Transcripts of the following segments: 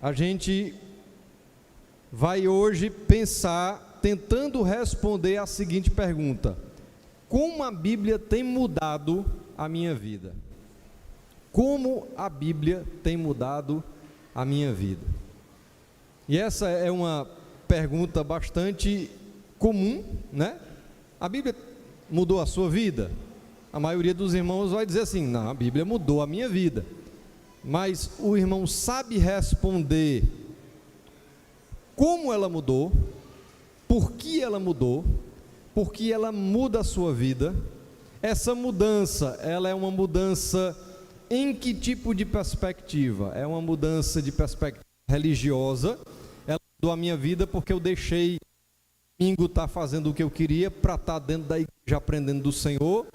a gente vai hoje pensar, tentando responder a seguinte pergunta: como a Bíblia tem mudado a minha vida? Como a Bíblia tem mudado a minha vida? E essa é uma pergunta bastante comum, né? A Bíblia mudou a sua vida? A maioria dos irmãos vai dizer assim: não, a Bíblia mudou a minha vida. Mas o irmão sabe responder como ela mudou, por que ela mudou, porque ela muda a sua vida. Essa mudança, ela é uma mudança em que tipo de perspectiva? É uma mudança de perspectiva religiosa. Ela mudou a minha vida porque eu deixei domingo estar fazendo o que eu queria para estar dentro da igreja aprendendo do Senhor.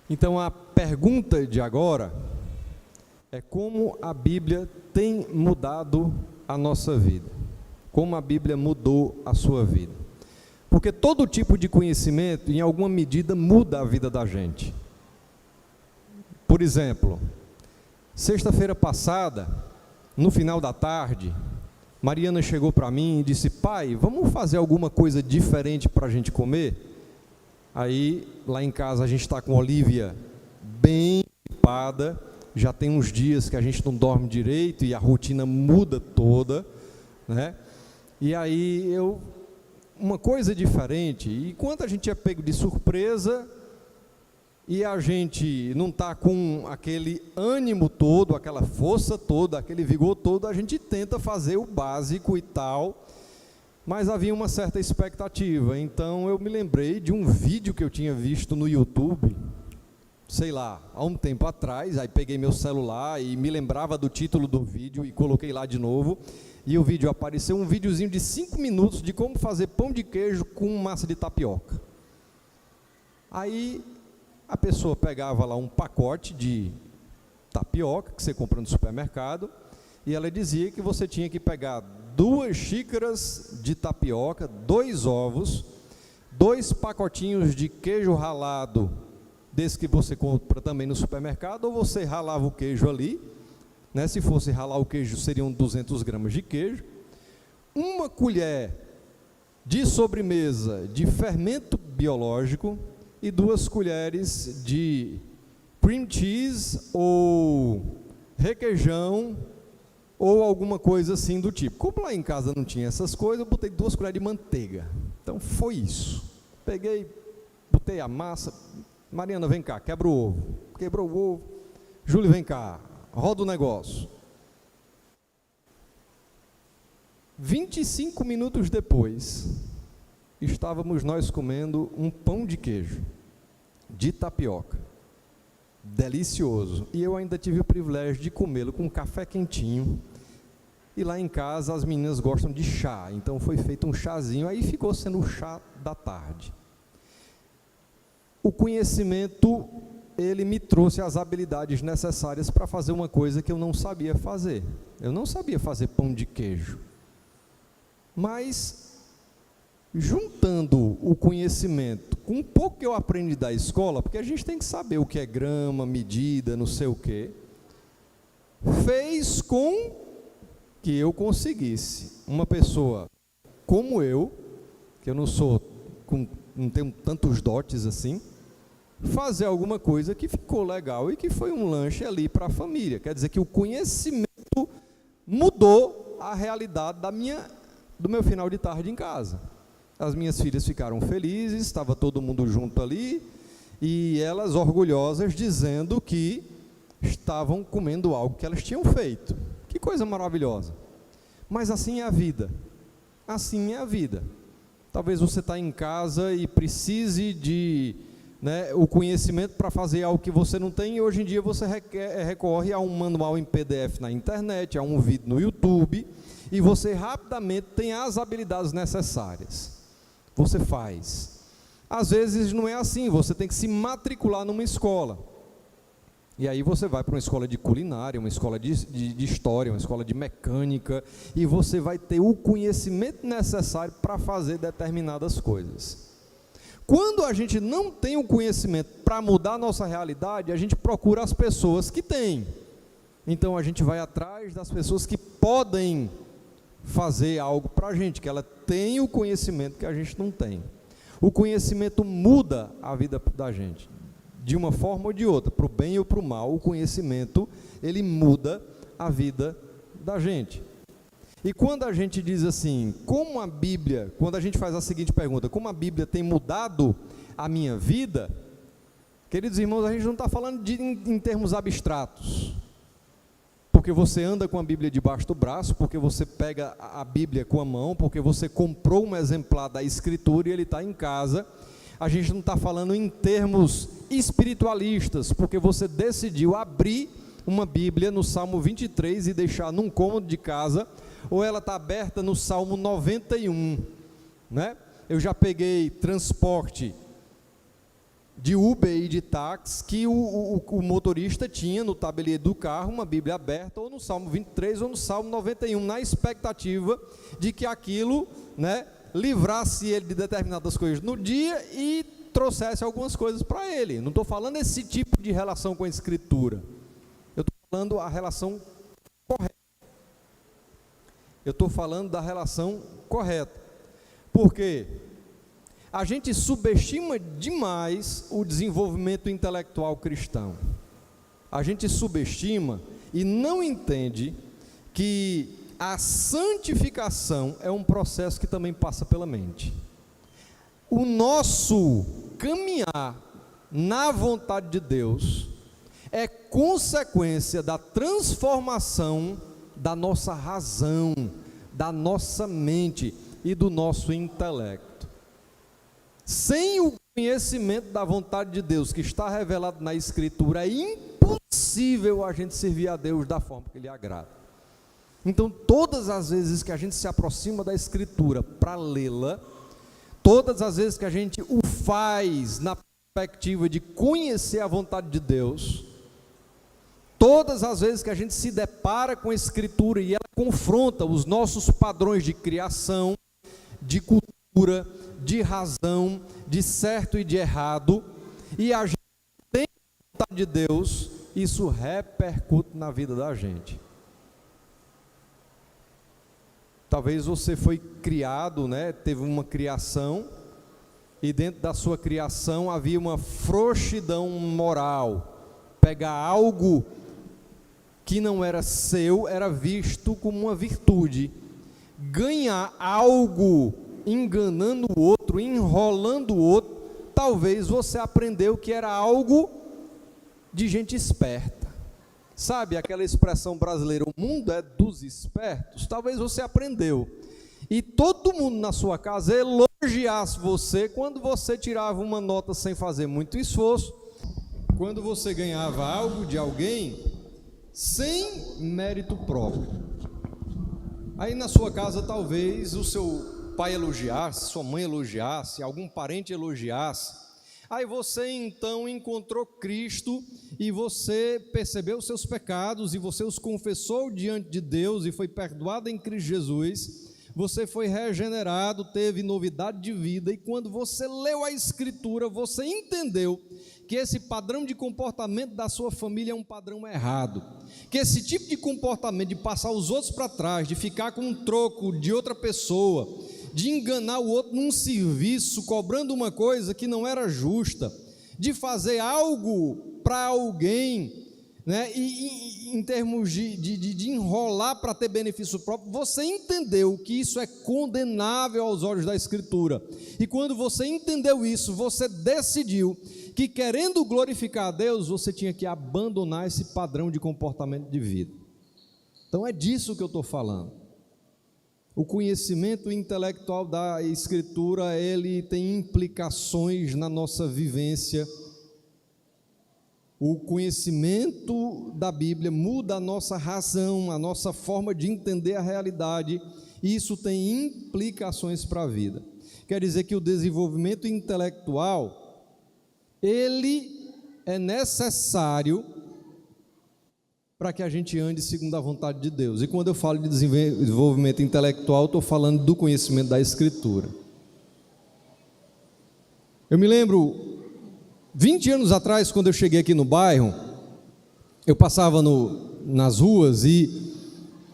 Então a pergunta de agora é como a Bíblia tem mudado a nossa vida. Como a Bíblia mudou a sua vida. Porque todo tipo de conhecimento, em alguma medida, muda a vida da gente. Por exemplo, sexta-feira passada, no final da tarde, Mariana chegou para mim e disse: pai, vamos fazer alguma coisa diferente para a gente comer? Aí, lá em casa, a gente está com a Olivia bem gripada, já tem uns dias que a gente não dorme direito e a rotina muda toda, né? E aí, uma coisa diferente, e quando a gente é pego de surpresa, e a gente não está com aquele ânimo todo, aquela força toda, aquele vigor todo, a gente tenta fazer o básico e tal, mas havia uma certa expectativa. Então eu me lembrei de um vídeo que eu tinha visto no YouTube, sei lá, há um tempo atrás. Aí peguei meu celular e me lembrava do título do vídeo e coloquei lá de novo, e o vídeo apareceu, um videozinho de 5 minutos de como fazer pão de queijo com massa de tapioca. Aí a pessoa pegava lá um pacote de tapioca que você compra no supermercado, e ela dizia que você tinha que pegar 2 xícaras de tapioca, 2 ovos, 2 pacotinhos de queijo ralado, desse que você compra também no supermercado, ou você ralava o queijo ali, né? Se fosse ralar o queijo, seriam 200 gramas de queijo, 1 colher de sobremesa de fermento biológico, e 2 colheres de cream cheese ou requeijão ou alguma coisa assim do tipo. Como lá em casa não tinha essas coisas, eu botei 2 colheres de manteiga. Então foi isso. Peguei, botei a massa. Mariana, vem cá, quebra o ovo. Quebrou o ovo. Júlio, vem cá, roda o negócio. 25 minutos depois, estávamos nós comendo um pão de queijo, de tapioca, delicioso, e eu ainda tive o privilégio de comê-lo com um café quentinho, e lá em casa as meninas gostam de chá, então foi feito um chazinho, aí ficou sendo o chá da tarde. O conhecimento, ele me trouxe as habilidades necessárias para fazer uma coisa que eu não sabia fazer. Eu não sabia fazer pão de queijo, mas juntando o conhecimento com um pouco que eu aprendi da escola, porque a gente tem que saber o que é grama, medida, não sei o quê, fez com que eu conseguisse, uma pessoa como eu, que eu não tenho tantos dotes assim, fazer alguma coisa que ficou legal e que foi um lanche ali para a família. Quer dizer que o conhecimento mudou a realidade do meu final de tarde em casa. As minhas filhas ficaram felizes, estava todo mundo junto ali, e elas orgulhosas dizendo que estavam comendo algo que elas tinham feito. Que coisa maravilhosa. Mas assim é a vida. Assim é a vida. Talvez você está em casa e precise de o conhecimento para fazer algo que você não tem, e hoje em dia você recorre a um manual em PDF na internet, a um vídeo no YouTube, e você rapidamente tem as habilidades necessárias. Você faz. Às vezes não é assim, você tem que se matricular numa escola. E aí você vai para uma escola de culinária, uma escola de história, uma escola de mecânica, e você vai ter o conhecimento necessário para fazer determinadas coisas. Quando a gente não tem o conhecimento para mudar a nossa realidade, a gente procura as pessoas que têm. Então a gente vai atrás das pessoas que podem fazer algo para a gente, que ela tem o conhecimento que a gente não tem. O conhecimento muda a vida da gente, de uma forma ou de outra, para o bem ou para o mal. O conhecimento, ele muda a vida da gente. E quando a gente diz assim, como a Bíblia, quando a gente faz a seguinte pergunta, como a Bíblia tem mudado a minha vida, queridos irmãos, a gente não está falando em termos abstratos, porque você anda com a Bíblia debaixo do braço, porque você pega a Bíblia com a mão, porque você comprou um exemplar da Escritura e ele está em casa. A gente não está falando em termos espiritualistas, porque você decidiu abrir uma Bíblia no Salmo 23 e deixar num cômodo de casa, ou ela está aberta no Salmo 91, né? Eu já peguei transporte de Uber e de táxi, que o motorista tinha no tabuleiro do carro uma Bíblia aberta, ou no Salmo 23 ou no Salmo 91, na expectativa de que aquilo, né, livrasse ele de determinadas coisas no dia e trouxesse algumas coisas para ele. Não estou falando esse tipo de relação com a Escritura, eu estou falando a relação correta. Eu estou falando da relação correta. Por quê? A gente subestima demais o desenvolvimento intelectual cristão. A gente subestima e não entende que a santificação é um processo que também passa pela mente. O nosso caminhar na vontade de Deus é consequência da transformação da nossa razão, da nossa mente e do nosso intelecto. Sem o conhecimento da vontade de Deus, que está revelado na Escritura, é impossível a gente servir a Deus da forma que lhe agrada. Então, todas as vezes que a gente se aproxima da Escritura para lê-la, todas as vezes que a gente o faz na perspectiva de conhecer a vontade de Deus, todas as vezes que a gente se depara com a Escritura e ela confronta os nossos padrões de criação, de cultura, de razão, de certo e de errado, e a gente tem a vontade de Deus, isso repercute na vida da gente. Talvez você foi criado, né, teve uma criação, e dentro da sua criação havia uma frouxidão moral. Pegar algo que não era seu era visto como uma virtude. Ganhar algo enganando o outro, enrolando o outro, talvez você aprendeu que era algo de gente esperta. Sabe aquela expressão brasileira, o mundo é dos espertos? Talvez você aprendeu. E todo mundo na sua casa elogiasse você quando você tirava uma nota sem fazer muito esforço, quando você ganhava algo de alguém sem mérito próprio. Aí na sua casa talvez o seu pai elogiasse, sua mãe elogiasse, algum parente elogiasse. Aí você então encontrou Cristo e você percebeu os seus pecados e você os confessou diante de Deus e foi perdoado em Cristo Jesus. Você foi regenerado, teve novidade de vida, e quando você leu a Escritura, você entendeu que esse padrão de comportamento da sua família é um padrão errado, que esse tipo de comportamento de passar os outros para trás, de ficar com um troco de outra pessoa, de enganar o outro num serviço, cobrando uma coisa que não era justa, de fazer algo para alguém, né, e em termos de enrolar para ter benefício próprio, você entendeu que isso é condenável aos olhos da Escritura, e quando você entendeu isso, você decidiu que, querendo glorificar a Deus, você tinha que abandonar esse padrão de comportamento de vida. Então é disso que eu estou falando. O conhecimento intelectual da Escritura, ele tem implicações na nossa vivência. O conhecimento da Bíblia muda a nossa razão, a nossa forma de entender a realidade, e isso tem implicações para a vida. Quer dizer que o desenvolvimento intelectual, ele é necessário para que a gente ande segundo a vontade de Deus. E quando eu falo de desenvolvimento intelectual, estou falando do conhecimento da Escritura. Eu me lembro, 20 anos atrás, quando eu cheguei aqui no bairro, eu passava no nas ruas e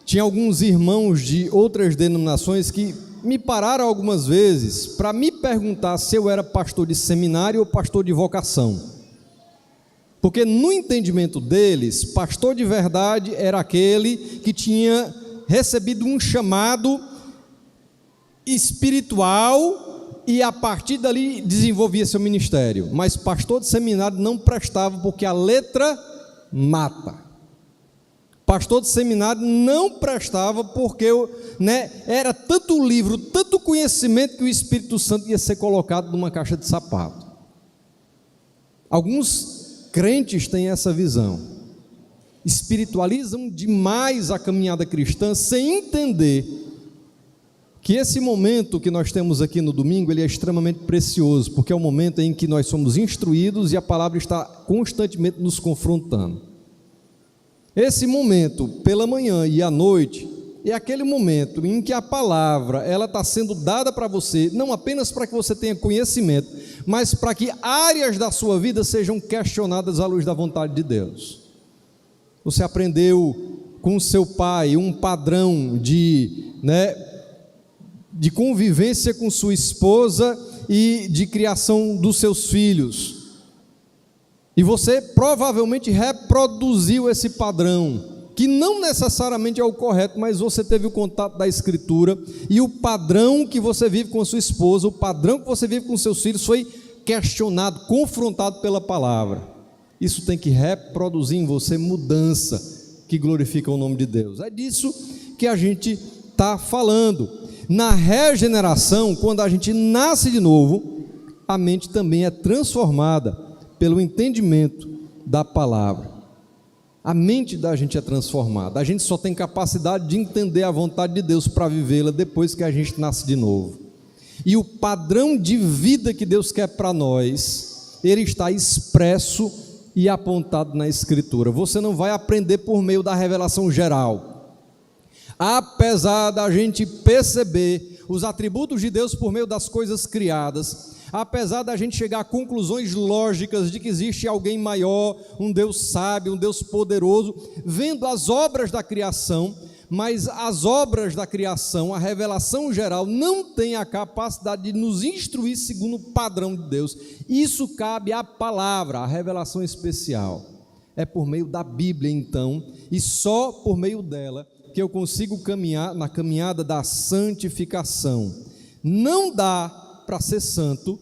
tinha alguns irmãos de outras denominações que me pararam algumas vezes para me perguntar se eu era pastor de seminário ou pastor de vocação. Porque no entendimento deles, pastor de verdade era aquele que tinha recebido um chamado espiritual e a partir dali desenvolvia seu ministério. Mas pastor de seminário não prestava porque a letra mata. Pastor de seminário não prestava porque era tanto livro, tanto conhecimento que o Espírito Santo ia ser colocado numa caixa de sapato. Alguns crentes têm essa visão, espiritualizam demais a caminhada cristã sem entender que esse momento que nós temos aqui no domingo, ele é extremamente precioso, porque é o momento em que nós somos instruídos e a palavra está constantemente nos confrontando. Esse momento, pela manhã e à noite, é aquele momento em que a palavra, ela está sendo dada para você, não apenas para que você tenha conhecimento, mas para que áreas da sua vida sejam questionadas à luz da vontade de Deus. Você aprendeu com seu pai um padrão de convivência com sua esposa e de criação dos seus filhos. E você provavelmente reproduziu esse padrão, que não necessariamente é o correto, mas você teve o contato da Escritura, e o padrão que você vive com a sua esposa, o padrão que você vive com seus filhos, foi questionado, confrontado pela palavra. Isso tem que reproduzir em você mudança que glorifica o nome de Deus. É disso que a gente está falando. Na regeneração, quando a gente nasce de novo, a mente também é transformada pelo entendimento da palavra. A mente da gente é transformada. A gente só tem capacidade de entender a vontade de Deus para vivê-la depois que a gente nasce de novo. E o padrão de vida que Deus quer para nós, ele está expresso e apontado na Escritura. Você não vai aprender por meio da revelação geral. Apesar da gente perceber os atributos de Deus por meio das coisas criadas, apesar da gente chegar a conclusões lógicas de que existe alguém maior, um Deus sábio, um Deus poderoso, vendo as obras da criação, mas as obras da criação, a revelação geral, não tem a capacidade de nos instruir segundo o padrão de Deus. Isso cabe à palavra, a revelação especial. É por meio da Bíblia, então, e só por meio dela que eu consigo caminhar na caminhada da santificação. Não dá para ser santo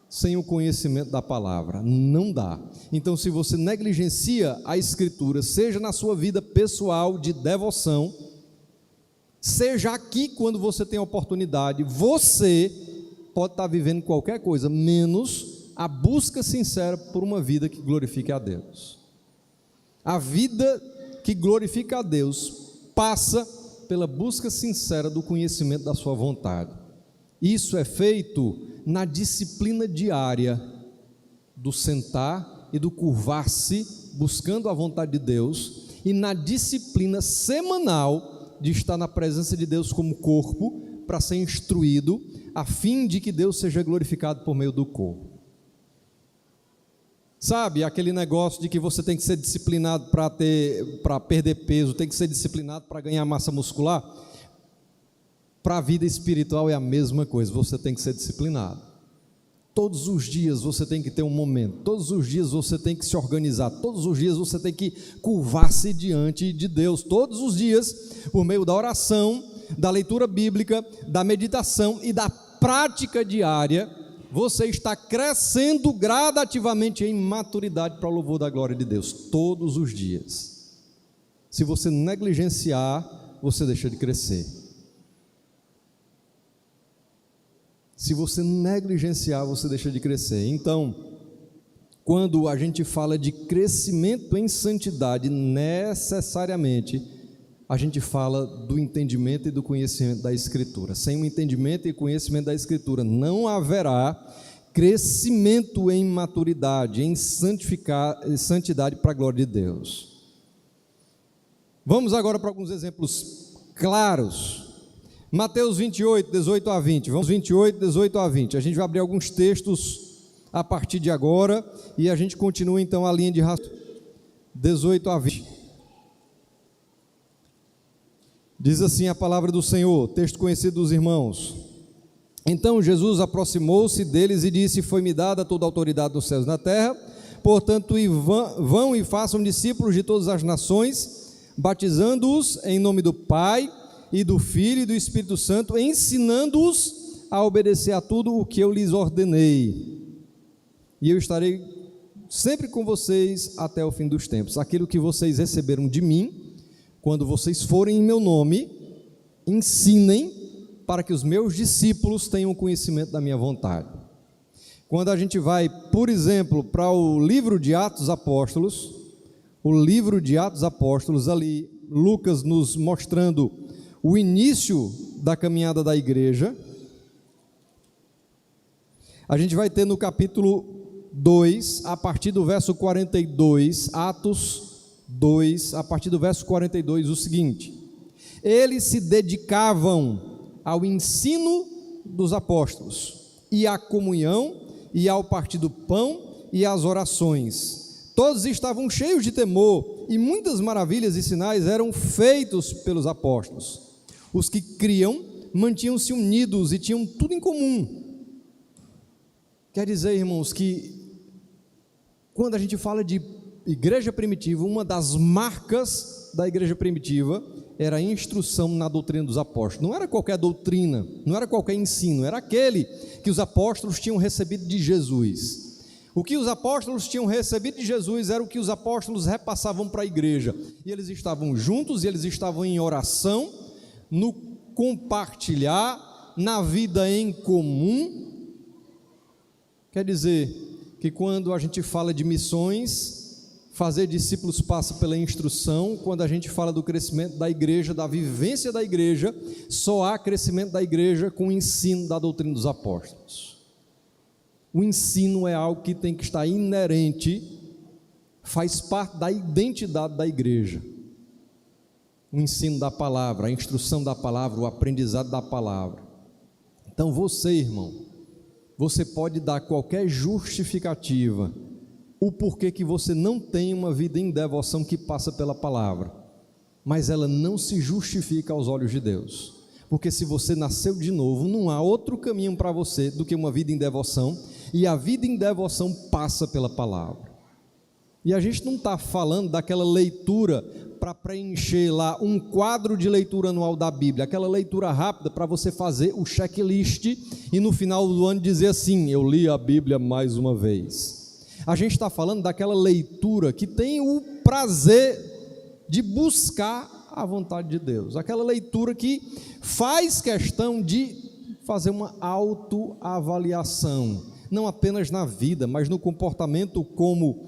sem o conhecimento da palavra, não dá. Então, se você negligencia a Escritura, seja na sua vida pessoal de devoção, seja aqui quando você tem a oportunidade, você pode estar vivendo qualquer coisa, menos a busca sincera por uma vida que glorifique a Deus. A vida que glorifica a Deus passa pela busca sincera do conhecimento da sua vontade. Isso é feito na disciplina diária do sentar e do curvar-se, buscando a vontade de Deus, e na disciplina semanal de estar na presença de Deus como corpo, para ser instruído, a fim de que Deus seja glorificado por meio do corpo. Sabe, aquele negócio de que você tem que ser disciplinado para perder peso, tem que ser disciplinado para ganhar massa muscular? Para a vida espiritual é a mesma coisa, você tem que ser disciplinado. Todos os dias você tem que ter um momento, todos os dias você tem que se organizar, todos os dias você tem que curvar-se diante de Deus, todos os dias, por meio da oração, da leitura bíblica, da meditação e da prática diária, você está crescendo gradativamente em maturidade para o louvor da glória de Deus, todos os dias. Se você negligenciar, você deixa de crescer. Se você negligenciar, você deixa de crescer. Então, quando a gente fala de crescimento em santidade, necessariamente, a gente fala do entendimento e do conhecimento da Escritura. Sem o entendimento e conhecimento da Escritura, não haverá crescimento em maturidade, em santidade para a glória de Deus. Vamos agora para alguns exemplos claros. Mateus 28, 18 a 20. Vamos 28, 18 a 20. A gente vai abrir alguns textos a partir de agora e a gente continua então a linha de raciocínio. 18 a 20. Diz assim a palavra do Senhor, texto conhecido dos irmãos. Então Jesus aproximou-se deles e disse: foi-me dada toda a autoridade nos céus e na terra, portanto vão e façam discípulos de todas as nações, batizando-os em nome do Pai e do Filho e do Espírito Santo, ensinando-os a obedecer a tudo o que eu lhes ordenei. E eu estarei sempre com vocês até o fim dos tempos. Aquilo que vocês receberam de mim, quando vocês forem em meu nome, ensinem para que os meus discípulos tenham conhecimento da minha vontade. Quando a gente vai, por exemplo, para o livro de Atos Apóstolos, ali, Lucas nos mostrando o início da caminhada da igreja, a gente vai ter no capítulo 2, a partir do verso 42, Atos 2, a partir do verso 42, o seguinte: eles se dedicavam ao ensino dos apóstolos, e à comunhão, e ao partir do pão, e às orações. Todos estavam cheios de temor, e muitas maravilhas e sinais eram feitos pelos apóstolos. Os que criam mantinham-se unidos e tinham tudo em comum. Quer dizer, irmãos, que quando a gente fala de igreja primitiva, uma das marcas da igreja primitiva era a instrução na doutrina dos apóstolos. Não era qualquer doutrina, não era qualquer ensino, era aquele que os apóstolos tinham recebido de Jesus. O que os apóstolos tinham recebido de Jesus era o que os apóstolos repassavam para a igreja. E eles estavam juntos, e eles estavam em oração, no compartilhar, na vida em comum. Quer dizer que quando a gente fala de missões, fazer discípulos passa pela instrução. Quando a gente fala do crescimento da igreja, da vivência da igreja, só há crescimento da igreja com o ensino da doutrina dos apóstolos. O ensino é algo que tem que estar inerente, faz parte da identidade da igreja. O ensino da palavra, a instrução da palavra, o aprendizado da palavra. Então você, irmão, você pode dar qualquer justificativa, o porquê que você não tem uma vida em devoção que passa pela palavra, mas ela não se justifica aos olhos de Deus, porque se você nasceu de novo, não há outro caminho para você do que uma vida em devoção, e a vida em devoção passa pela palavra. E a gente não está falando daquela leitura para preencher lá um quadro de leitura anual da Bíblia, aquela leitura rápida para você fazer o checklist e no final do ano dizer assim: eu li a Bíblia mais uma vez. A gente está falando daquela leitura que tem o prazer de buscar a vontade de Deus, aquela leitura que faz questão de fazer uma autoavaliação, não apenas na vida, mas no comportamento como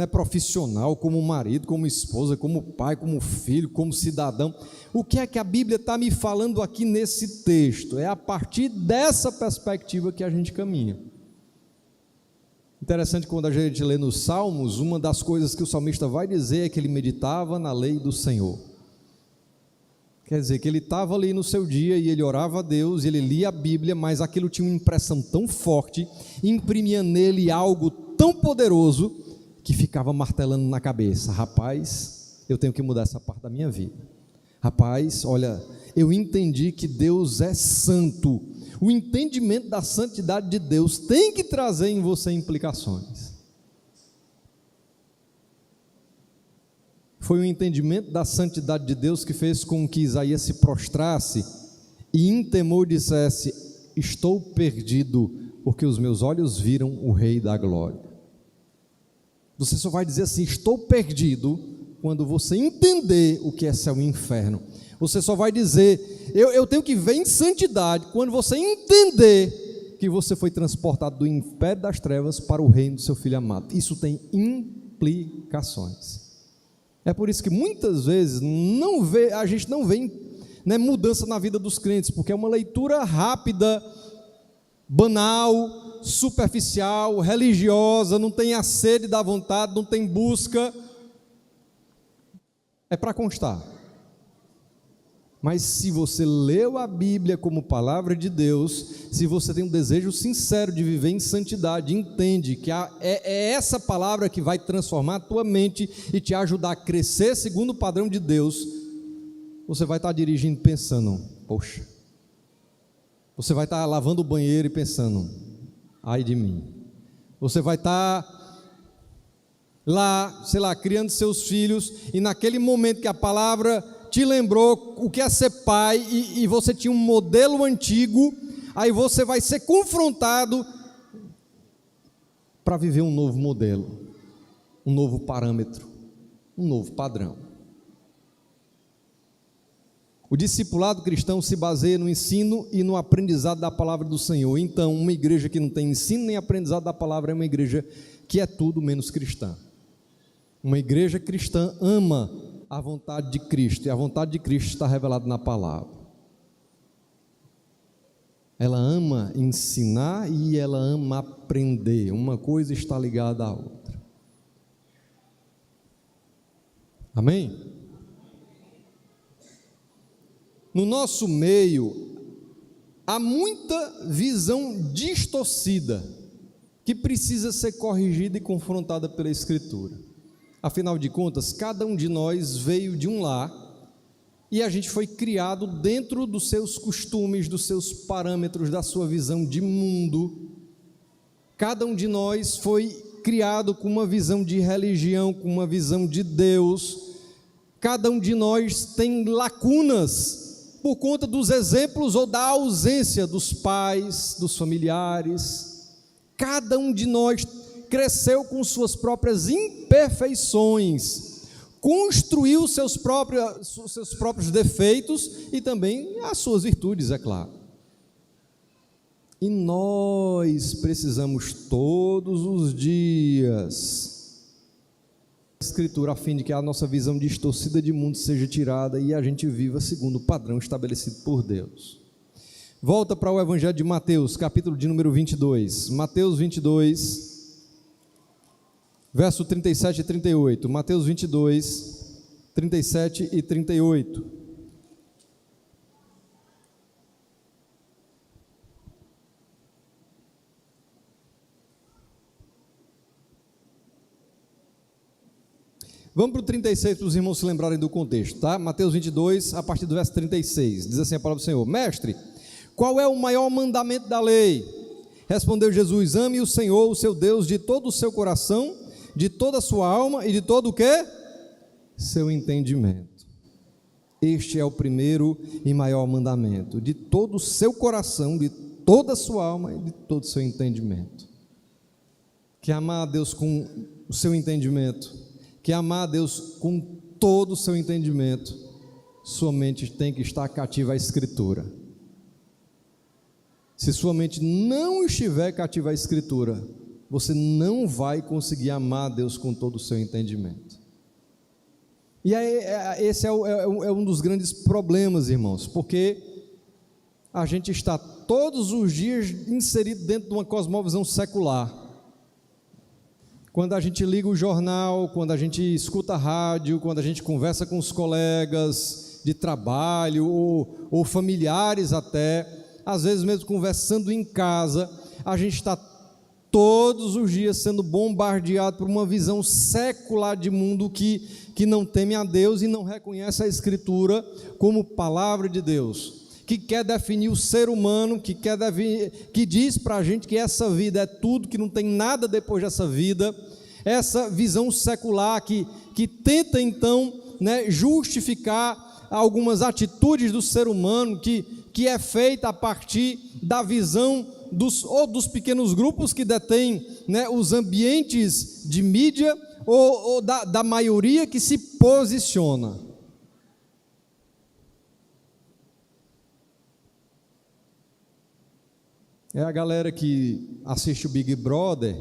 profissional, como marido, como esposa, como pai, como filho, como cidadão. O que é que a Bíblia está me falando aqui nesse texto? É a partir dessa perspectiva que a gente caminha. Interessante, quando a gente lê nos Salmos, uma das coisas que o salmista vai dizer é que ele meditava na lei do Senhor. Quer dizer, que ele estava ali no seu dia e ele orava a Deus, ele lia a Bíblia, mas aquilo tinha uma impressão tão forte, imprimia nele algo tão poderoso, que ficava martelando na cabeça: rapaz, eu tenho que mudar essa parte da minha vida. Rapaz, olha, eu entendi que Deus é santo. O entendimento da santidade de Deus tem que trazer em você implicações. Foi o entendimento da santidade de Deus que fez com que Isaías se prostrasse e em temor dissesse: estou perdido, porque os meus olhos viram o Rei da Glória. Você só vai dizer assim: estou perdido, quando você entender o que é céu e inferno. Você só vai dizer: eu tenho que ver em santidade, quando você entender que você foi transportado do império das trevas para o reino do seu Filho amado. Isso tem implicações. É por isso que muitas vezes a gente não vê mudança na vida dos crentes, porque é uma leitura rápida, banal, superficial, religiosa, não tem a sede da vontade, não tem busca. É para constar. Mas se você leu a Bíblia como palavra de Deus, se você tem um desejo sincero de viver em santidade, entende que é essa palavra que vai transformar a tua mente e te ajudar a crescer segundo o padrão de Deus, você vai estar dirigindo pensando, poxa. Você vai estar lavando o banheiro e pensando, ai de mim. Você vai estar lá, sei lá, criando seus filhos, e naquele momento que a palavra te lembrou o que é ser pai, e você tinha um modelo antigo, aí você vai ser confrontado para viver um novo modelo, um novo parâmetro, um novo padrão. O discipulado cristão se baseia no ensino e no aprendizado da palavra do Senhor. Então, uma igreja que não tem ensino nem aprendizado da palavra é uma igreja que é tudo menos cristã. Uma igreja cristã ama a vontade de Cristo, e a vontade de Cristo está revelada na palavra. Ela ama ensinar e ela ama aprender. Uma coisa está ligada à outra. Amém? No nosso meio, há muita visão distorcida que precisa ser corrigida e confrontada pela Escritura. Afinal de contas, cada um de nós veio de um lar e a gente foi criado dentro dos seus costumes, dos seus parâmetros, da sua visão de mundo. Cada um de nós foi criado com uma visão de religião, com uma visão de Deus. Cada um de nós tem lacunas por conta dos exemplos ou da ausência dos pais, dos familiares. Cada um de nós cresceu com suas próprias imperfeições, construiu seus próprios defeitos e também as suas virtudes, é claro. E nós precisamos todos os dias Escritura, a fim de que a nossa visão distorcida de mundo seja tirada e a gente viva segundo o padrão estabelecido por Deus. Volta para o Evangelho de Mateus, capítulo de número 22. Mateus 22, verso 37 e 38. Mateus 22, 37 e 38. Vamos para o 36 para os irmãos se lembrarem do contexto, tá? Mateus 22, a partir do verso 36, diz assim a palavra do Senhor: Mestre, qual é o maior mandamento da lei? Respondeu Jesus: ame o Senhor, o seu Deus, de todo o seu coração, de toda a sua alma e de todo o quê? Seu entendimento. Este é o primeiro e maior mandamento, de todo o seu coração, de toda a sua alma e de todo o seu entendimento. Que amar a Deus com o seu entendimento, que amar a Deus com todo o seu entendimento, sua mente tem que estar cativa à Escritura. Se sua mente não estiver cativa à Escritura, você não vai conseguir amar a Deus com todo o seu entendimento. E aí, esse é um dos grandes problemas, irmãos, porque a gente está todos os dias inserido dentro de uma cosmovisão secular. Quando a gente liga o jornal, quando a gente escuta a rádio, quando a gente conversa com os colegas de trabalho ou familiares até, às vezes mesmo conversando em casa, a gente está todos os dias sendo bombardeado por uma visão secular de mundo que não teme a Deus e não reconhece a Escritura como palavra de Deus, que quer definir o ser humano, que diz para a gente que essa vida é tudo, que não tem nada depois dessa vida. Essa visão secular que tenta então, justificar algumas atitudes do ser humano, que é feita a partir da visão dos pequenos grupos que detêm, os ambientes de mídia, ou da maioria que se posiciona. É a galera que assiste o Big Brother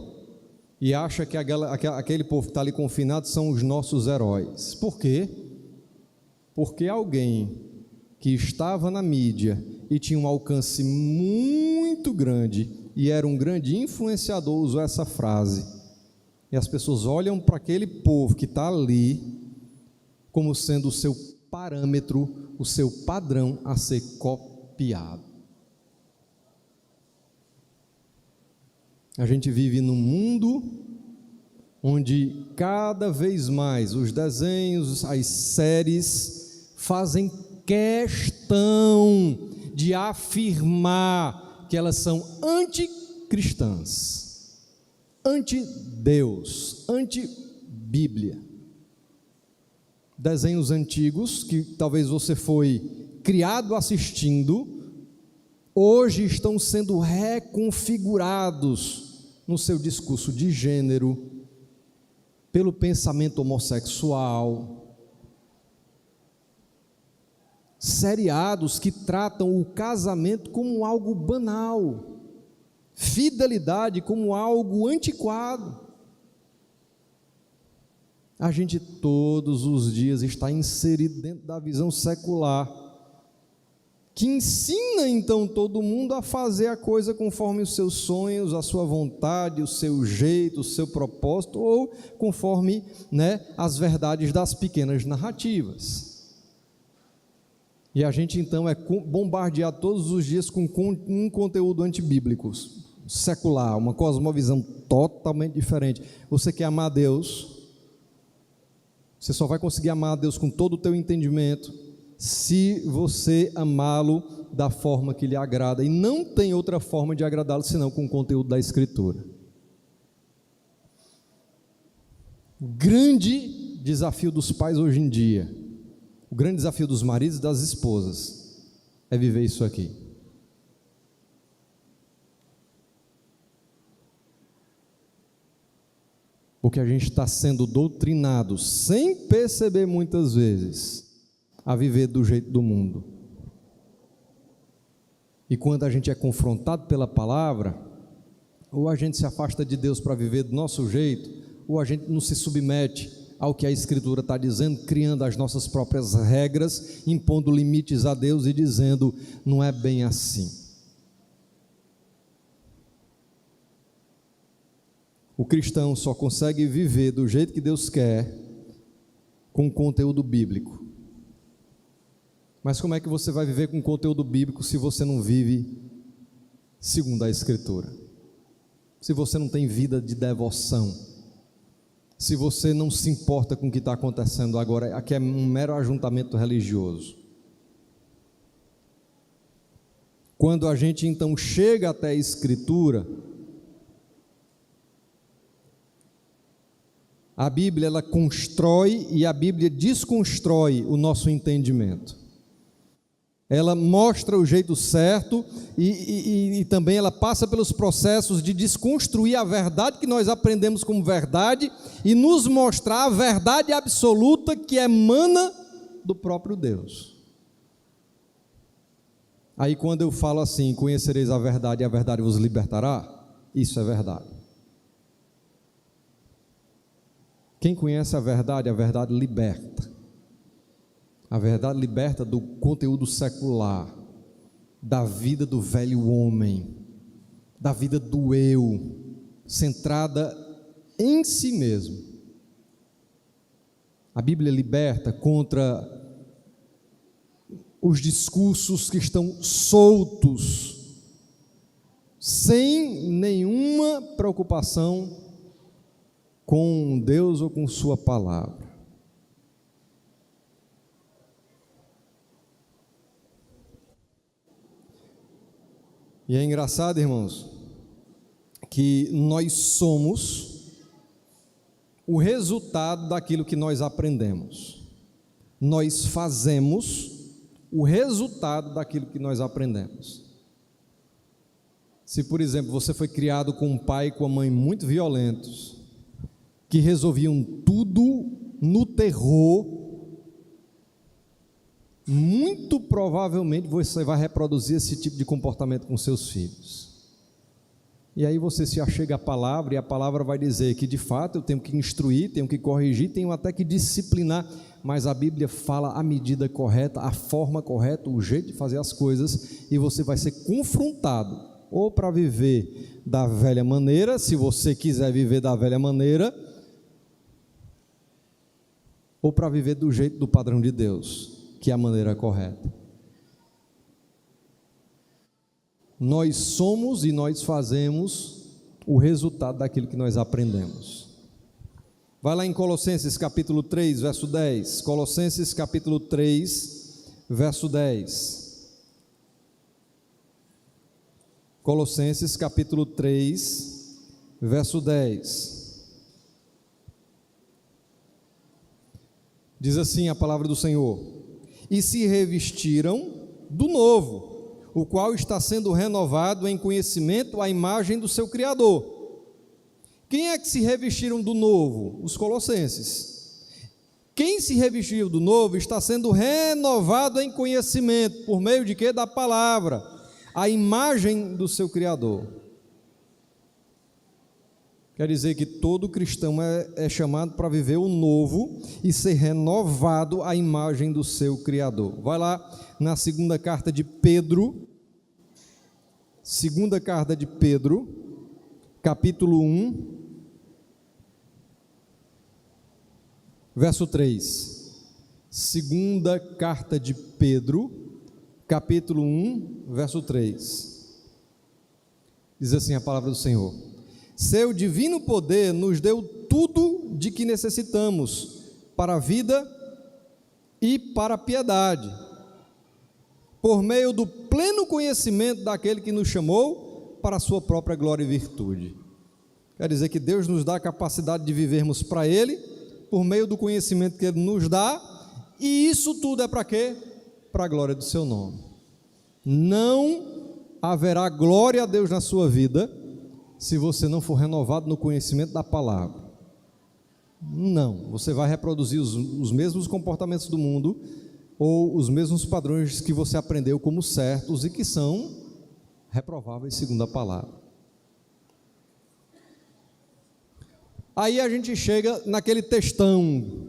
e acha que aquele povo que está ali confinado são os nossos heróis. Por quê? Porque alguém que estava na mídia e tinha um alcance muito grande e era um grande influenciador usou essa frase. E as pessoas olham para aquele povo que está ali como sendo o seu parâmetro, o seu padrão a ser copiado. A gente vive num mundo onde cada vez mais os desenhos, as séries fazem questão de afirmar que elas são anticristãs, anti-Deus, anti-Bíblia. Desenhos antigos que talvez você foi criado assistindo, hoje estão sendo reconfigurados no seu discurso de gênero, pelo pensamento homossexual, seriados que tratam o casamento como algo banal, fidelidade como algo antiquado. A gente todos os dias está inserido dentro da visão secular, que ensina então todo mundo a fazer a coisa conforme os seus sonhos, a sua vontade, o seu jeito, o seu propósito, ou conforme, as verdades das pequenas narrativas. E a gente então é bombardeado todos os dias com um conteúdo antibíblico, secular, uma cosmovisão totalmente diferente. Você quer amar a Deus, você só vai conseguir amar a Deus com todo o teu entendimento, se você amá-lo da forma que lhe agrada, e não tem outra forma de agradá-lo senão com o conteúdo da Escritura. O grande desafio dos pais hoje em dia, o grande desafio dos maridos e das esposas, é viver isso aqui. Porque a gente está sendo doutrinado, sem perceber muitas vezes, a viver do jeito do mundo. E quando a gente é confrontado pela palavra, ou a gente se afasta de Deus para viver do nosso jeito, ou a gente não se submete ao que a Escritura está dizendo, criando as nossas próprias regras, impondo limites a Deus e dizendo, não é bem assim. O cristão só consegue viver do jeito que Deus quer com conteúdo bíblico. Mas como é que você vai viver com conteúdo bíblico se você não vive segundo a Escritura? Se você não tem vida de devoção? Se você não se importa com o que está acontecendo agora, aqui é um mero ajuntamento religioso. Quando a gente então chega até a Escritura, a Bíblia ela constrói e a Bíblia desconstrói o nosso entendimento. Ela mostra o jeito certo e também ela passa pelos processos de desconstruir a verdade que nós aprendemos como verdade e nos mostrar a verdade absoluta que emana do próprio Deus. Aí quando eu falo assim, conhecereis a verdade e a verdade vos libertará, isso é verdade. Quem conhece a verdade liberta. A verdade liberta do conteúdo secular, da vida do velho homem, da vida do eu, centrada em si mesmo. A Bíblia liberta contra os discursos que estão soltos, sem nenhuma preocupação com Deus ou com sua palavra. E é engraçado, irmãos, que nós somos o resultado daquilo que nós aprendemos. Nós fazemos o resultado daquilo que nós aprendemos. Se, por exemplo, você foi criado com um pai e com uma mãe muito violentos, que resolviam tudo no terror, muito provavelmente você vai reproduzir esse tipo de comportamento com seus filhos. E aí você se achega à palavra, e a palavra vai dizer que de fato eu tenho que instruir, tenho que corrigir, tenho até que disciplinar, mas a Bíblia fala a medida correta, a forma correta, o jeito de fazer as coisas, e você vai ser confrontado, ou para viver da velha maneira, se você quiser viver da velha maneira, ou para viver do jeito do padrão de Deus, que é a maneira correta. Nós somos e nós fazemos o resultado daquilo que nós aprendemos. Vai lá em Colossenses capítulo 3, verso 10. Colossenses capítulo 3, verso 10. Colossenses capítulo 3, verso 10. Diz assim a palavra do Senhor: e se revestiram do novo, o qual está sendo renovado em conhecimento à imagem do seu Criador. Quem é que se revestiram do novo? Os colossenses. Quem se revestiu do novo está sendo renovado em conhecimento, por meio de quê? Da palavra, a imagem do seu Criador. Quer dizer que todo cristão é chamado para viver o novo e ser renovado à imagem do seu Criador. Vai lá na segunda carta de Pedro, capítulo 1, verso 3. Segunda carta de Pedro, capítulo 1, verso 3. Diz assim a palavra do Senhor: seu divino poder nos deu tudo de que necessitamos para a vida e para a piedade, por meio do pleno conhecimento daquele que nos chamou para a sua própria glória e virtude. Quer dizer que Deus nos dá a capacidade de vivermos para Ele, por meio do conhecimento que Ele nos dá, e isso tudo é para quê? Para a glória do seu nome. Não haverá glória a Deus na sua vida se você não for renovado no conhecimento da palavra. Não, você vai reproduzir os mesmos comportamentos do mundo, ou os mesmos padrões que você aprendeu como certos e que são reprováveis segundo a palavra. Aí a gente chega naquele textão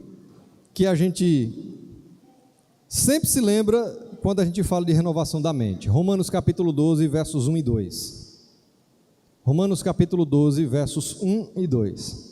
que a gente sempre se lembra quando a gente fala de renovação da mente. Romanos capítulo 12, versos 1 e 2. Romanos capítulo 12, versos 1 e 2.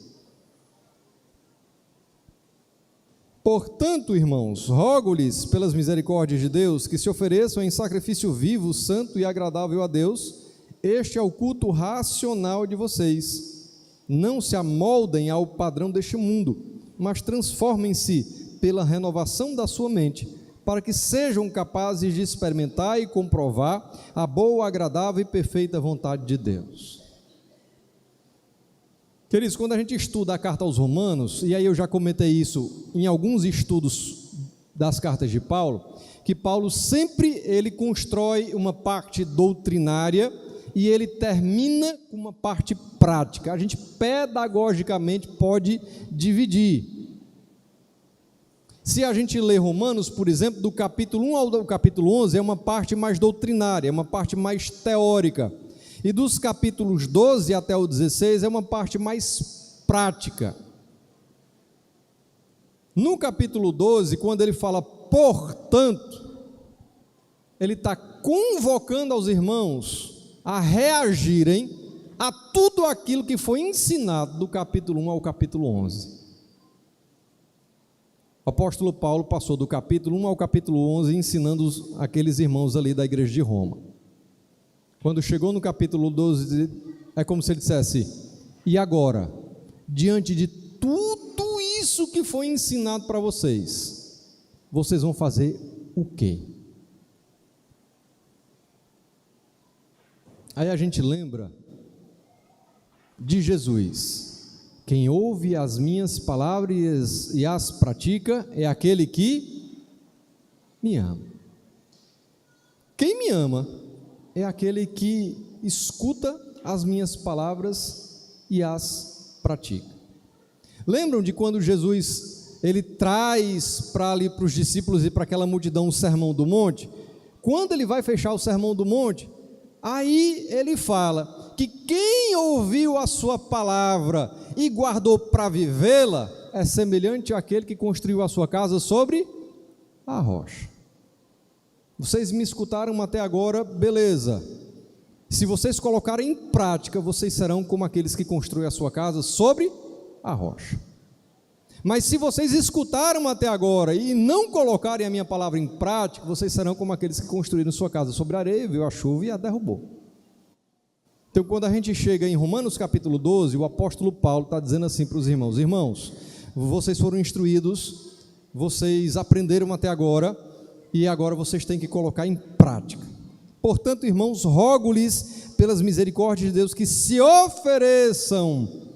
Portanto, irmãos, rogo-lhes pelas misericórdias de Deus que se ofereçam em sacrifício vivo, santo e agradável a Deus. Este é o culto racional de vocês. Não se amoldem ao padrão deste mundo, mas transformem-se pela renovação da sua mente, para que sejam capazes de experimentar e comprovar a boa, agradável e perfeita vontade de Deus. Queridos, quando a gente estuda a carta aos Romanos, e aí eu já comentei isso em alguns estudos das cartas de Paulo, que Paulo sempre ele constrói uma parte doutrinária e ele termina com uma parte prática. A gente pedagogicamente pode dividir. Se a gente lê Romanos, por exemplo, do capítulo 1 ao capítulo 11, é uma parte mais doutrinária, é uma parte mais teórica. E dos capítulos 12 até o 16 é uma parte mais prática. No capítulo 12, quando ele fala portanto, ele está convocando aos irmãos a reagirem a tudo aquilo que foi ensinado do capítulo 1 ao capítulo 11. O apóstolo Paulo passou do capítulo 1 ao capítulo 11 ensinando aqueles irmãos ali da igreja de Roma. Quando chegou no capítulo 12, é como se ele dissesse: e agora, diante de tudo isso que foi ensinado para vocês, vocês vão fazer o quê? Aí a gente lembra de Jesus: quem ouve as minhas palavras e as pratica é aquele que me ama. Quem me ama é aquele que escuta as minhas palavras e as pratica. Lembram de quando Jesus ele traz para os discípulos e para aquela multidão o Sermão do Monte? Quando ele vai fechar o Sermão do Monte, aí ele fala que quem ouviu a sua palavra e guardou para vivê-la é semelhante àquele que construiu a sua casa sobre a rocha. Vocês me escutaram até agora, beleza. Se vocês colocarem em prática, vocês serão como aqueles que construem a sua casa sobre a rocha. Mas se vocês escutaram até agora e não colocarem a minha palavra em prática, vocês serão como aqueles que construíram sua casa sobre a areia, viu a chuva e a derrubou. Então, quando a gente chega em Romanos capítulo 12, o apóstolo Paulo está dizendo assim para os irmãos: irmãos, vocês foram instruídos, vocês aprenderam até agora, e agora vocês têm que colocar em prática. Portanto, irmãos, rogo-lhes pelas misericórdias de Deus que se ofereçam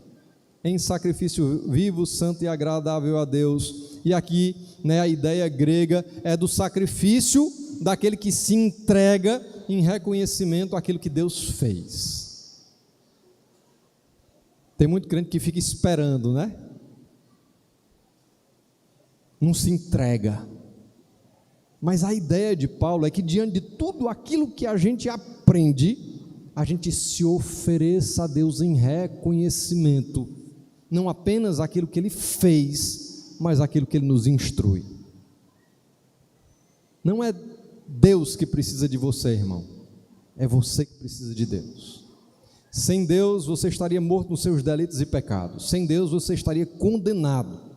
em sacrifício vivo, santo e agradável a Deus. E aqui, a ideia grega é do sacrifício daquele que se entrega em reconhecimento àquilo que Deus fez. Tem muito crente que fica esperando, né? Não se entrega. Mas a ideia de Paulo é que diante de tudo aquilo que a gente aprende, a gente se ofereça a Deus em reconhecimento, não apenas aquilo que Ele fez, mas aquilo que Ele nos instrui. Não é Deus que precisa de você, irmão, é você que precisa de Deus. Sem Deus você estaria morto nos seus delitos e pecados, sem Deus você estaria condenado.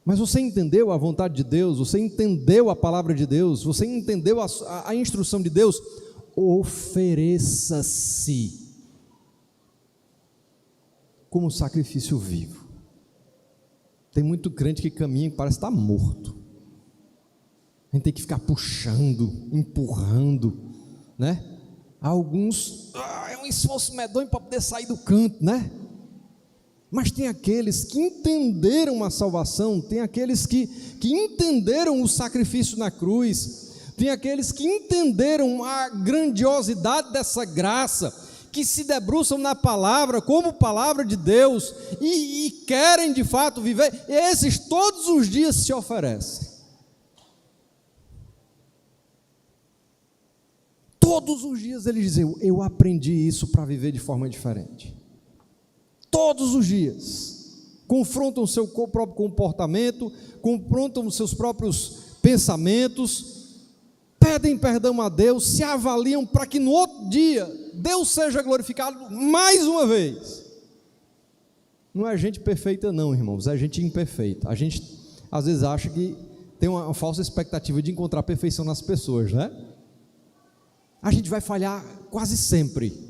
Mas você entendeu a vontade de Deus, você entendeu a palavra de Deus, você entendeu a instrução de Deus? Ofereça-se como sacrifício vivo. Tem muito crente que caminha e parece estar morto. A gente tem que ficar puxando, empurrando, né? Alguns, é um esforço medonho para poder sair do canto, né? Mas tem aqueles que entenderam a salvação, tem aqueles que entenderam o sacrifício na cruz, tem aqueles que entenderam a grandiosidade dessa graça, que se debruçam na palavra como palavra de Deus e querem de fato viver. Esses todos os dias se oferecem. Todos os dias eles dizem: eu aprendi isso para viver de forma diferente. Todos os dias confrontam o seu próprio comportamento, confrontam os seus próprios pensamentos, pedem perdão a Deus, se avaliam para que no outro dia Deus seja glorificado mais uma vez. Não é gente perfeita não, irmãos, é gente imperfeita. A gente às vezes acha que tem uma falsa expectativa de encontrar perfeição nas pessoas, né? A gente vai falhar quase sempre.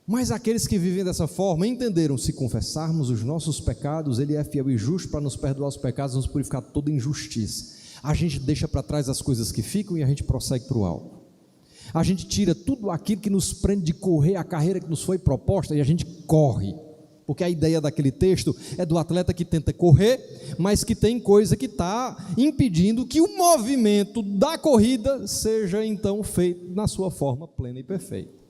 Mas aqueles que vivem dessa forma entenderam: se confessarmos os nossos pecados, Ele é fiel e justo para nos perdoar os pecados e nos purificar de toda injustiça. A gente deixa para trás as coisas que ficam e a gente prossegue para o alvo. A gente tira tudo aquilo que nos prende de correr a carreira que nos foi proposta e a gente corre. Porque a ideia daquele texto é do atleta que tenta correr, mas que tem coisa que está impedindo que o movimento da corrida seja então feito na sua forma plena e perfeita.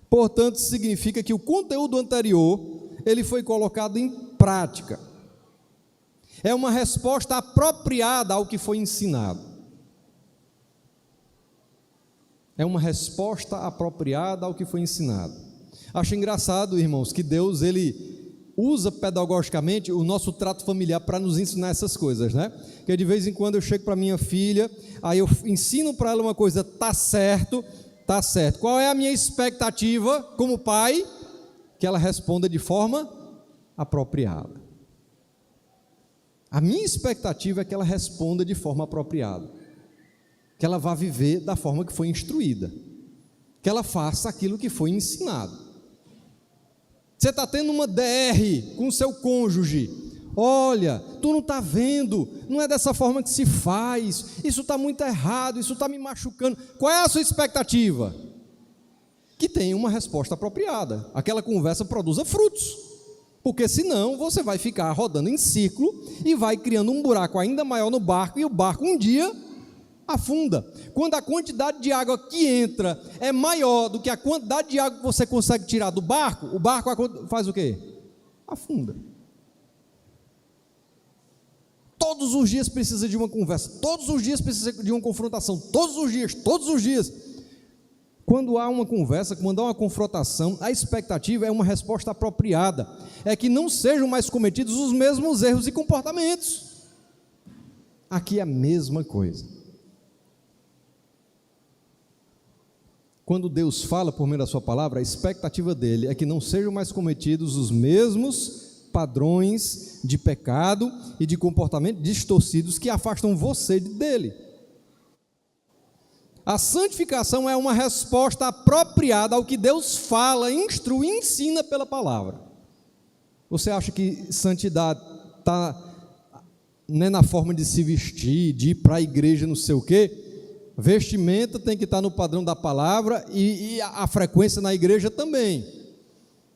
Portanto, significa que o conteúdo anterior, ele foi colocado em prática. É uma resposta apropriada ao que foi ensinado. É uma resposta apropriada ao que foi ensinado. Acho engraçado, irmãos, que Deus, ele usa pedagogicamente o nosso trato familiar para nos ensinar essas coisas, né? Que de vez em quando eu chego para minha filha, aí eu ensino para ela uma coisa: tá certo. Tá certo. Qual é a minha expectativa como pai? Que ela responda de forma apropriada. A minha expectativa é que ela responda de forma apropriada. Que ela vá viver da forma que foi instruída. Que ela faça aquilo que foi ensinado. Você está tendo uma DR com o seu cônjuge. Olha, tu não está vendo, não é dessa forma que se faz, isso está muito errado, isso está me machucando. Qual é a sua expectativa? Que tenha uma resposta apropriada, aquela conversa produza frutos, porque senão você vai ficar rodando em círculo e vai criando um buraco ainda maior no barco, e o barco um dia afunda. Quando a quantidade de água que entra é maior do que a quantidade de água que você consegue tirar do barco, o barco faz o quê? Afunda. Todos os dias precisa de uma conversa, todos os dias precisa de uma confrontação, todos os dias. Quando há uma conversa, quando há uma confrontação, a expectativa é uma resposta apropriada, é que não sejam mais cometidos os mesmos erros e comportamentos. Aqui é a mesma coisa. Quando Deus fala por meio da sua palavra, a expectativa dele é que não sejam mais cometidos os mesmos padrões de pecado e de comportamento distorcidos que afastam você dele. A santificação é uma resposta apropriada ao que Deus fala, instrui e ensina pela palavra. Você acha que santidade está não é na forma de se vestir, de ir para a igreja, não sei o quê. Vestimenta tem que estar no padrão da palavra e a frequência na igreja também.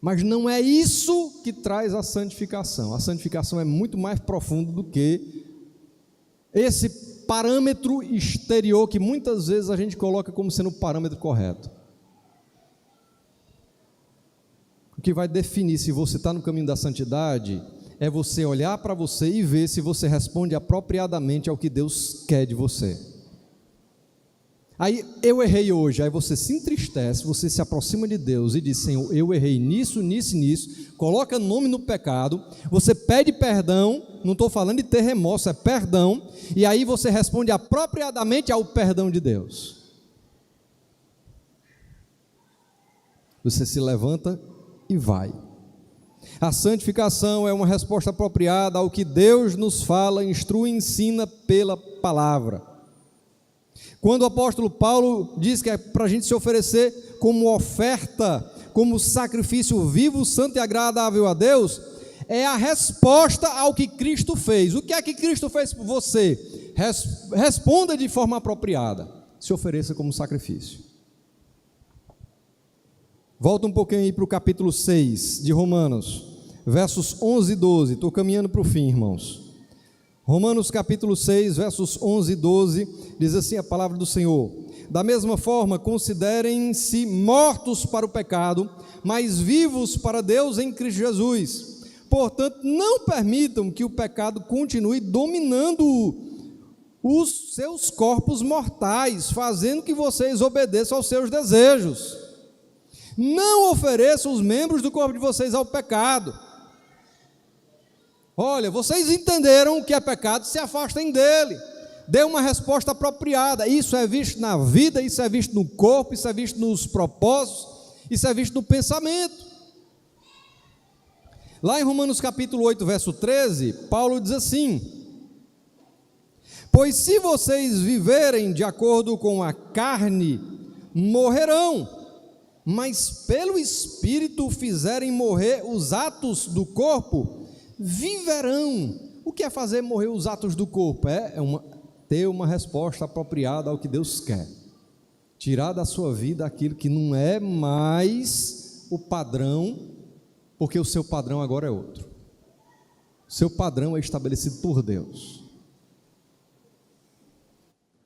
Mas não é isso que traz a santificação. A santificação é muito mais profunda do que esse parâmetro exterior que muitas vezes a gente coloca como sendo o parâmetro correto. O que vai definir se você está no caminho da santidade é você olhar para você e ver se você responde apropriadamente ao que Deus quer de você. Aí, eu errei hoje, aí você se entristece, você se aproxima de Deus e diz: Senhor, eu errei nisso, nisso e nisso, coloca nome no pecado, você pede perdão, não estou falando de ter remorso, é perdão, e aí você responde apropriadamente ao perdão de Deus. Você se levanta e vai. A santificação é uma resposta apropriada ao que Deus nos fala, instrui e ensina pela palavra. Quando o apóstolo Paulo diz que é para a gente se oferecer como oferta, como sacrifício vivo, santo e agradável a Deus, é a resposta ao que Cristo fez. O que é que Cristo fez por você? Responda de forma apropriada, se ofereça como sacrifício. Volta um pouquinho aí para o capítulo 6 de Romanos, versos 11 e 12, estou caminhando para o fim, irmãos. Romanos capítulo 6, versos 11 e 12, diz assim a palavra do Senhor: da mesma forma, considerem-se mortos para o pecado, mas vivos para Deus em Cristo Jesus. Portanto, não permitam que o pecado continue dominando os seus corpos mortais, fazendo que vocês obedeçam aos seus desejos. Não ofereçam os membros do corpo de vocês ao pecado. Olha, vocês entenderam o que é pecado, se afastem dele. Dê uma resposta apropriada. Isso é visto na vida, isso é visto no corpo, isso é visto nos propósitos, isso é visto no pensamento. Lá em Romanos capítulo 8, verso 13, Paulo diz assim: pois se vocês viverem de acordo com a carne, morrerão, mas pelo Espírito fizerem morrer os atos do corpo, viverão. O que é fazer morrer os atos do corpo? Ter uma resposta apropriada ao que Deus quer. Tirar da sua vida aquilo que não é mais o padrão, porque o seu padrão agora é outro. O seu padrão é estabelecido por Deus.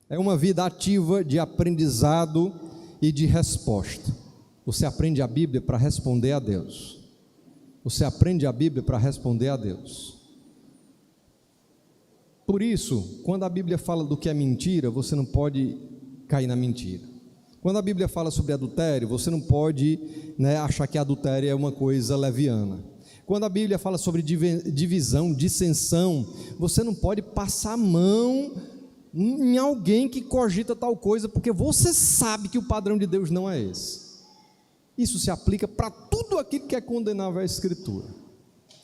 É uma vida ativa de aprendizado e de resposta. Você aprende a Bíblia para responder a Deus. Você aprende a Bíblia para responder a Deus. Por isso, quando a Bíblia fala do que é mentira, você não pode cair na mentira. Quando a Bíblia fala sobre adultério, você não pode, achar que adultério é uma coisa leviana. Quando a Bíblia fala sobre divisão, dissensão, você não pode passar a mão em alguém que cogita tal coisa, porque você sabe que o padrão de Deus não é esse. Isso se aplica para tudo aquilo que é condenável à Escritura.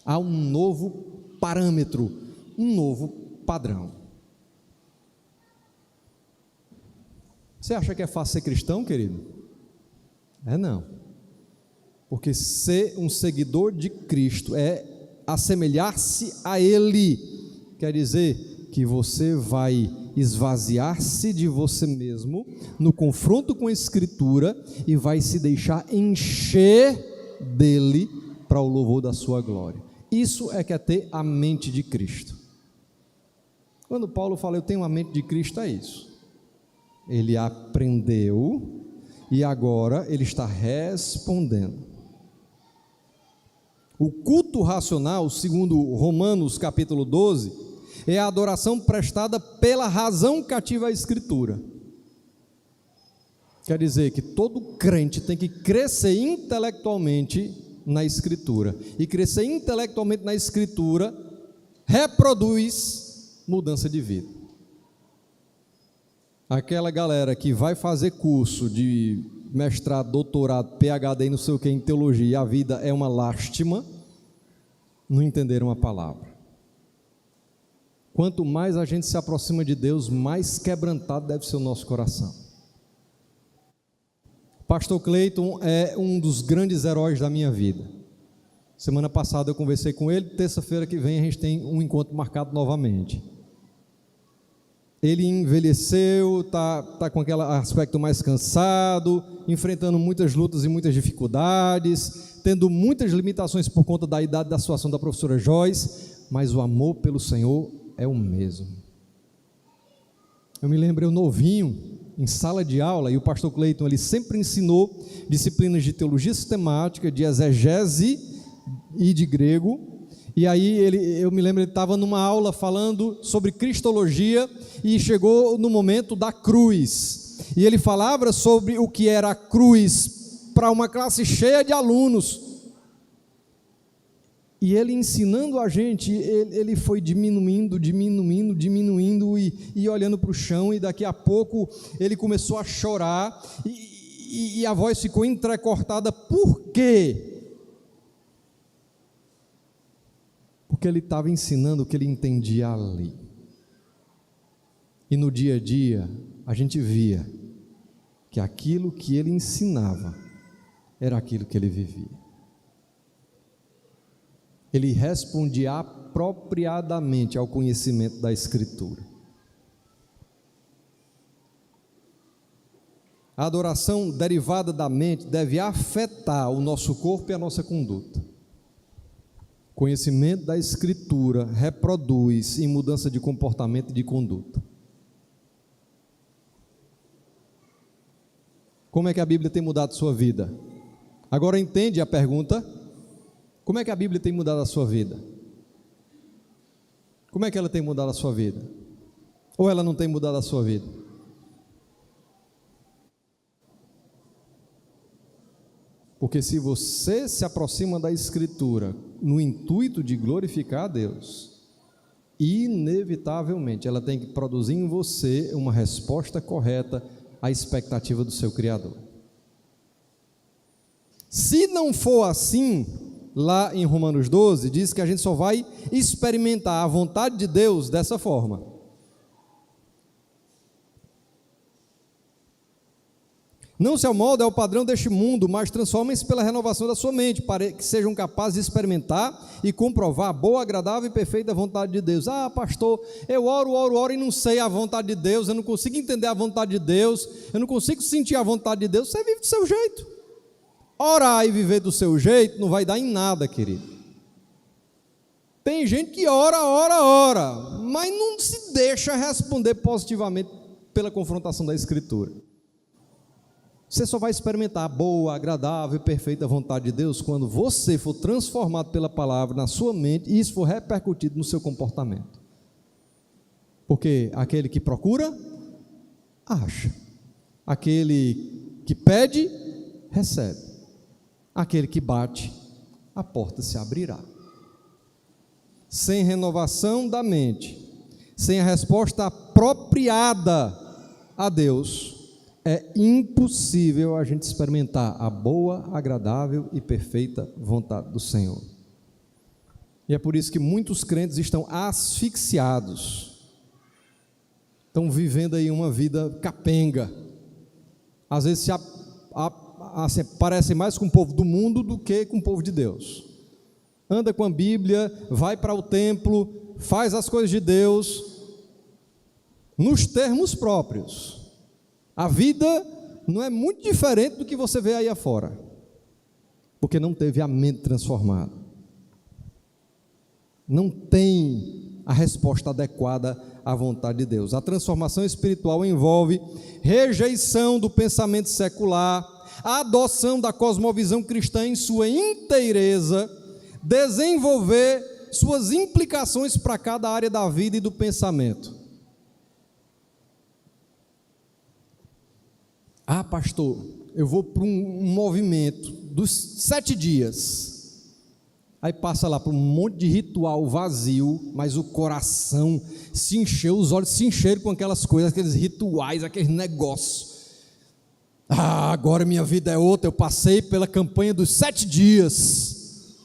Há um novo parâmetro, um novo padrão. Você acha que é fácil ser cristão, querido? Não. Porque ser um seguidor de Cristo é assemelhar-se a Ele. Quer dizer que você vai esvaziar-se de você mesmo no confronto com a Escritura e vai se deixar encher dele para o louvor da sua glória. Isso é que é ter a mente de Cristo. Quando Paulo fala eu tenho a mente de Cristo, é isso. Ele aprendeu e agora ele está respondendo. O culto racional, segundo Romanos capítulo 12, é a adoração prestada pela razão cativa à Escritura. Quer dizer que todo crente tem que crescer intelectualmente na Escritura. E crescer intelectualmente na Escritura reproduz mudança de vida. Aquela galera que vai fazer curso de mestrado, doutorado, PhD, não sei o que, em teologia, e a vida é uma lástima, não entenderam a palavra. Quanto mais a gente se aproxima de Deus, mais quebrantado deve ser o nosso coração. Pastor Cleiton é um dos grandes heróis da minha vida. Semana passada eu conversei com ele, terça-feira que vem a gente tem um encontro marcado novamente. ele envelheceu, está com aquele aspecto mais cansado, enfrentando muitas lutas e muitas dificuldades, tendo muitas limitações por conta da idade da situação da professora Joyce, mas o amor pelo Senhor é o mesmo. Eu me lembro, eu novinho, em sala de aula, e o pastor Cleiton, ele sempre ensinou disciplinas de teologia sistemática, de exegese e de grego, e aí eu me lembro, ele estava numa aula falando sobre cristologia, e chegou no momento da cruz, e ele falava sobre o que era a cruz, para uma classe cheia de alunos, e ele ensinando a gente, ele foi diminuindo e olhando para o chão, e daqui a pouco ele começou a chorar, e a voz ficou entrecortada. Por quê? Porque ele estava ensinando o que ele entendia ali, e no dia a dia a gente via que aquilo que ele ensinava era aquilo que ele vivia. Ele respondia apropriadamente ao conhecimento da Escritura. A adoração derivada da mente deve afetar o nosso corpo e a nossa conduta. Conhecimento da Escritura reproduz em mudança de comportamento e de conduta. Como é que a Bíblia tem mudado a sua vida? Agora entende a pergunta? Como é que a Bíblia tem mudado a sua vida? Como é que ela tem mudado a sua vida? Ou ela não tem mudado a sua vida? Porque se você se aproxima da Escritura no intuito de glorificar a Deus, inevitavelmente ela tem que produzir em você uma resposta correta à expectativa do seu Criador. Se não for assim, lá em Romanos 12, diz que a gente só vai experimentar a vontade de Deus dessa forma. Não se amolda ao padrão deste mundo, mas transformem-se pela renovação da sua mente, para que sejam capazes de experimentar e comprovar a boa, agradável e perfeita vontade de Deus. Ah, pastor, eu oro e não sei a vontade de Deus, eu não consigo entender a vontade de Deus, eu não consigo sentir a vontade de Deus. Você vive do seu jeito. Orar e viver do seu jeito não vai dar em nada, querido. Tem gente que ora, mas não se deixa responder positivamente pela confrontação da Escritura. Você só vai experimentar a boa, agradável e perfeita vontade de Deus quando você for transformado pela palavra na sua mente e isso for repercutido no seu comportamento. Porque aquele que procura, acha. Aquele que pede, recebe. Aquele que bate, a porta se abrirá. Sem renovação da mente, sem a resposta apropriada a Deus, é impossível a gente experimentar a boa, agradável e perfeita vontade do Senhor. E é por isso que muitos crentes estão asfixiados, estão vivendo aí uma vida capenga, às vezes parece mais com o povo do mundo do que com o povo de Deus. Anda com a Bíblia, vai para o templo, faz as coisas de Deus, nos termos próprios. A vida não é muito diferente do que você vê aí afora, porque não teve a mente transformada, não tem a resposta adequada à vontade de Deus. A transformação espiritual envolve rejeição do pensamento secular, a adoção da cosmovisão cristã em sua inteireza, desenvolver suas implicações para cada área da vida e do pensamento. Ah, pastor, eu vou para um movimento dos 7 dias, aí passa lá por um monte de ritual vazio, mas o coração se encheu, os olhos se encheram com aquelas coisas, aqueles rituais, aqueles negócios. Ah, agora minha vida é outra, eu passei pela campanha dos 7 dias.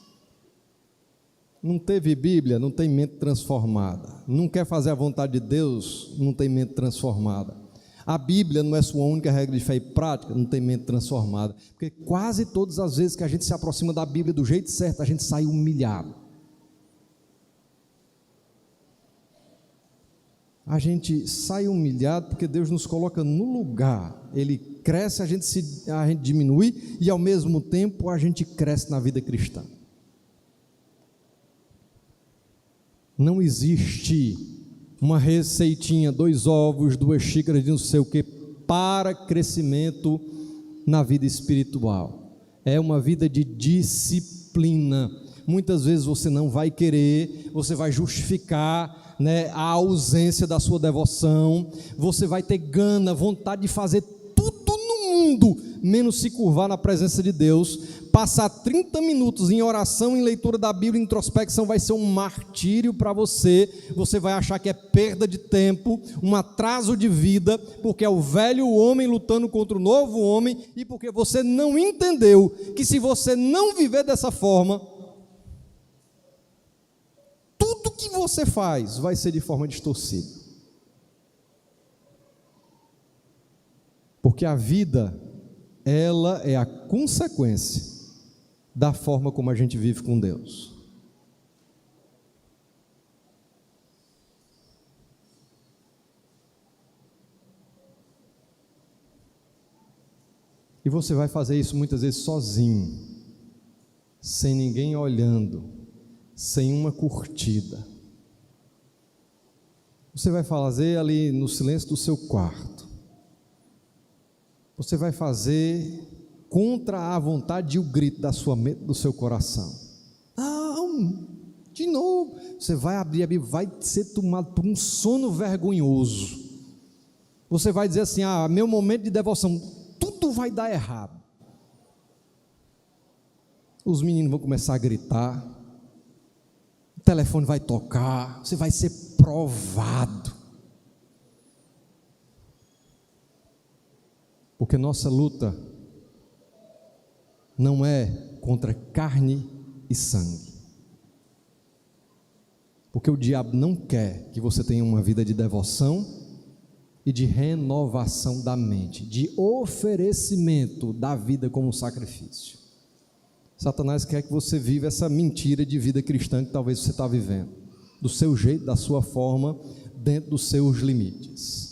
Não teve Bíblia, não tem mente transformada. Não quer fazer a vontade de Deus, não tem mente transformada. A Bíblia não é sua única regra de fé e prática, não tem mente transformada. Porque quase todas as vezes que a gente se aproxima da Bíblia do jeito certo, a gente sai humilhado. a gente sai humilhado porque Deus nos coloca no lugar. Ele cresce, a gente diminui e ao mesmo tempo a gente cresce na vida cristã. Não existe uma receitinha, 2 ovos, 2 xícaras de não sei o que, para crescimento na vida espiritual. É uma vida de disciplina. Muitas vezes você não vai querer, você vai justificar, a ausência da sua devoção, você vai ter gana, vontade de fazer tudo no mundo, menos se curvar na presença de Deus. Passar 30 minutos em oração, em leitura da Bíblia, introspecção, vai ser um martírio para você. Você vai achar que é perda de tempo, um atraso de vida, porque é o velho homem lutando contra o novo homem, e porque você não entendeu que se você não viver dessa forma, tudo que você faz vai ser de forma distorcida. Porque a vida, ela é a consequência da forma como a gente vive com Deus. E você vai fazer isso muitas vezes sozinho, sem ninguém olhando, sem uma curtida. Você vai fazer ali no silêncio do seu quarto. Você vai fazer contra a vontade e o grito da sua mente, do seu coração. Não, de novo. Você vai abrir a Bíblia, vai ser tomado por um sono vergonhoso. Você vai dizer assim: meu momento de devoção, tudo vai dar errado. Os meninos vão começar a gritar, o telefone vai tocar, você vai ser provado. Porque nossa luta não é contra carne e sangue. Porque o diabo não quer que você tenha uma vida de devoção e de renovação da mente, de oferecimento da vida como sacrifício. Satanás quer que você viva essa mentira de vida cristã que talvez você está vivendo, do seu jeito, da sua forma, dentro dos seus limites.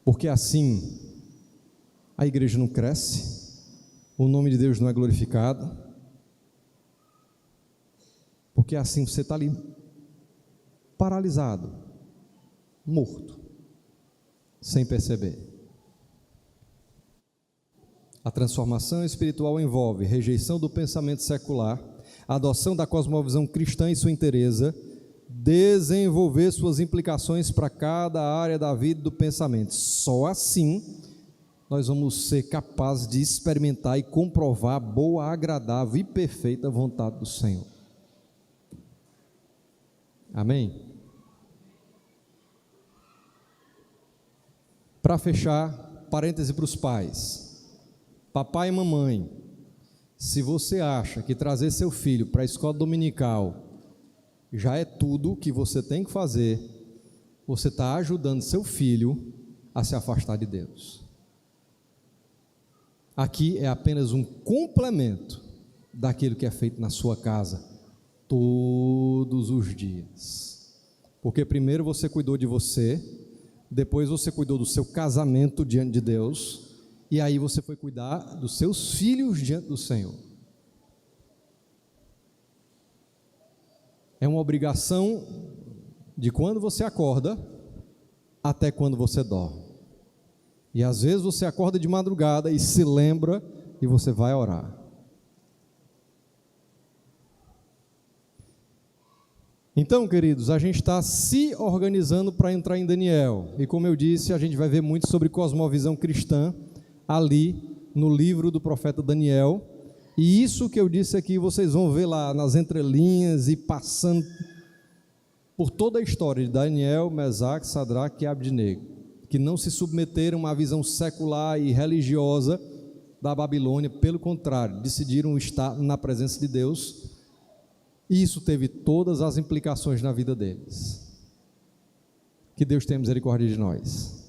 Porque assim a igreja não cresce, o nome de Deus não é glorificado, porque assim você está ali paralisado, morto, sem perceber. A transformação espiritual envolve rejeição do pensamento secular, adoção da cosmovisão cristã e sua inteireza, desenvolver suas implicações para cada área da vida e do pensamento. Só assim nós vamos ser capazes de experimentar e comprovar a boa, agradável e perfeita vontade do Senhor. Amém? Para fechar, parêntese para os pais. Papai e mamãe, se você acha que trazer seu filho para a escola dominical já é tudo que você tem que fazer, você está ajudando seu filho a se afastar de Deus. Aqui é apenas um complemento daquilo que é feito na sua casa todos os dias. Porque primeiro você cuidou de você, depois você cuidou do seu casamento diante de Deus, e aí você foi cuidar dos seus filhos diante do Senhor. É uma obrigação de quando você acorda até quando você dorme. E às vezes você acorda de madrugada e se lembra e você vai orar. Então, queridos, a gente está se organizando para entrar em Daniel. E como eu disse, a gente vai ver muito sobre cosmovisão cristã ali no livro do profeta Daniel. E isso que eu disse aqui, vocês vão ver lá nas entrelinhas e passando por toda a história de Daniel, Mesaque, Sadraque e Abdenego, que não se submeteram à visão secular e religiosa da Babilônia, pelo contrário, decidiram estar na presença de Deus, e isso teve todas as implicações na vida deles. Que Deus tenha misericórdia de nós.